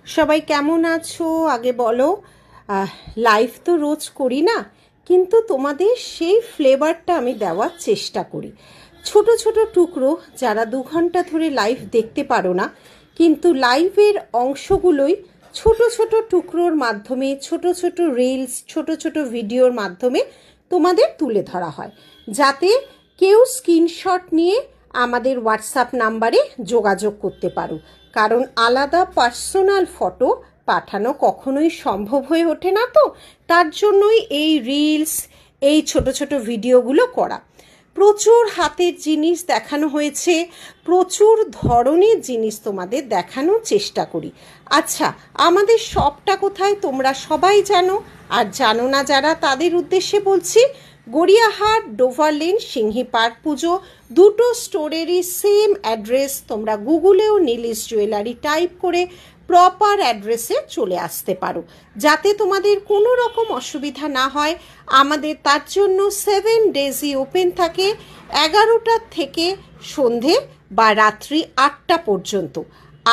সবাই কেমন আছো? আগে বলো। লাইভ তো রোজ করি না, কিন্তু তোমাদের সেই ফ্লেভারটা আমি দেওয়ার চেষ্টা করি। ছোট ছোট টুকরো, যারা 2 ঘন্টা ধরে লাইভ দেখতে পারো না, কিন্তু লাইভের অংশগুলোই ছোট ছোট টুকরোর মাধ্যমে, ছোট ছোট রিলস, ছোট ছোট ভিডিওর মাধ্যমে তোমাদের তুলে ধরা হয়, যাতে কেউ স্ক্রিনশট নিয়ে আমাদের হোয়াটসঅ্যাপ নাম্বারে যোগাযোগ করতে পারো। কারণ আলাদা পার্সোনাল ফটো পাঠানো কখনোই সম্ভব হয়ে ওঠে না, তো তার জন্যই এই রিলস, এই ছোট ছোট ভিডিওগুলো করা। প্রচুর হাতের জিনিস দেখানো হয়েছে, প্রচুর ধরনের জিনিস তোমাদের দেখানোর চেষ্টা করি। আচ্ছা, আমাদের শপটা কোথায় তোমরা সবাই জানো, আর জানো না যারা তাদের উদ্দেশ্যে বলছি। Gariahat, Dover lane, Singhi park পুজো, দুটো স্টোরেরই সেম অ্যাড্রেস। তোমরা গুগলেও নীলিশ জুয়েলারি টাইপ করে প্রপার অ্যাড্রেসে চলে আসতে পারো, যাতে তোমাদের কোনো রকম অসুবিধা না হয়। আমাদের তার জন্য 7 ডেজই ওপেন থাকে, 11টা থেকে সন্ধে বা রাত্রি 8টা পর্যন্ত।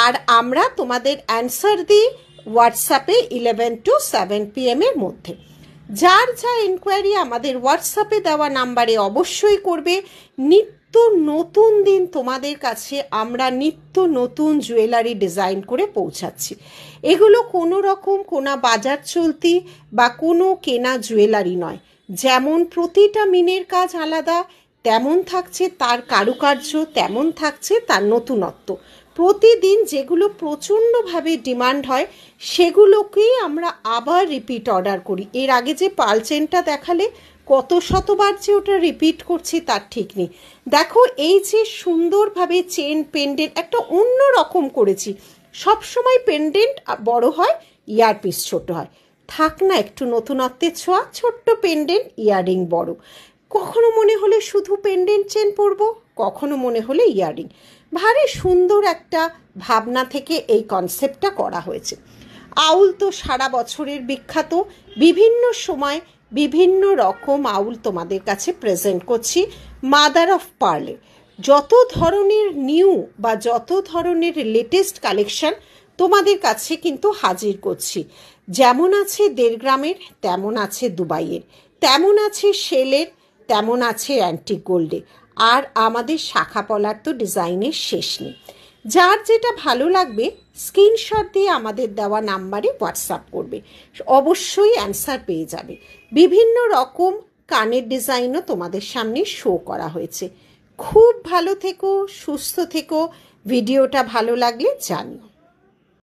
আর আমরা তোমাদের অ্যান্সার দিই হোয়াটসঅ্যাপে 11 to 7 PM এর মধ্যে। যার যা এনকোয়ারি আমাদের হোয়াটসঅ্যাপে দেওয়া নাম্বারে অবশ্যই করবে। নিত্য নতুন দিন তোমাদের কাছে আমরা নিত্য নতুন জুয়েলারি ডিজাইন করে পৌঁছাচ্ছি। এগুলো কোনো রকম কোনো বাজার চলতি বা কোনো কেনা জুয়েলারি নয়। যেমন প্রতিটা মিনের কাজ আলাদা, তেমন থাকছে তার কারুকার্য, তেমন থাকছে তার নতুনত্ব। প্রতিদিন যেগুলো প্রচণ্ডভাবে ডিমান্ড হয় সেগুলোকেই আমরা আবার রিপিট অর্ডার করি। এর আগে যে পার্ল চেনটা দেখালে, কত শতবার যে ওটা রিপিট করছি তার ঠিক নেই। দেখো, এই যে সুন্দরভাবে চেন পেন্ডেন্ট একটা অন্য রকম করেছি। সবসময় পেন্ডেন্ট বড় হয়, ইয়ারপিস ছোট হয়। থাক না একটু নতুনত্বের ছোঁয়া, ছোট্ট পেন্ডেন্ট, ইয়াররিং বড়। কখনো মনে হলে শুধু পেন্ডেন্ট চেন পরবো, কখনো মনে হলে ইয়াররিং। ভারী সুন্দর একটা ভাবনা থেকে এই কনসেপ্টটা করা হয়েছে। আউল তো সারা বছরের বিখ্যাত, বিভিন্ন সময় বিভিন্ন রকম আউল তোমাদের কাছে প্রেজেন্ট করছি। মাদার অফ পার্লে যত ধরনের নিউ বা যত ধরনের লেটেস্ট কালেকশন তোমাদের কাছে কিন্তু হাজির করছি। যেমন আছে 1.5 গ্রামের, তেমন আছে দুবাইয়ের, তেমন আছে শেলের, তেমন আছে অ্যান্টিক গোল্ডে। আর আমাদের শাখা পলার তো ডিজাইনের শেষ নেই। যার যেটা ভালো লাগবে স্ক্রিনশট দিয়ে আমাদের দেওয়া নাম্বারে হোয়াটসঅ্যাপ করবে, অবশ্যই অ্যান্সার পেয়ে যাবে। বিভিন্ন রকম কানের ডিজাইনও তোমাদের সামনে শো করা হয়েছে। খুব ভালো থেকো, সুস্থ থেকো। ভিডিওটা ভালো লাগলে জানিও।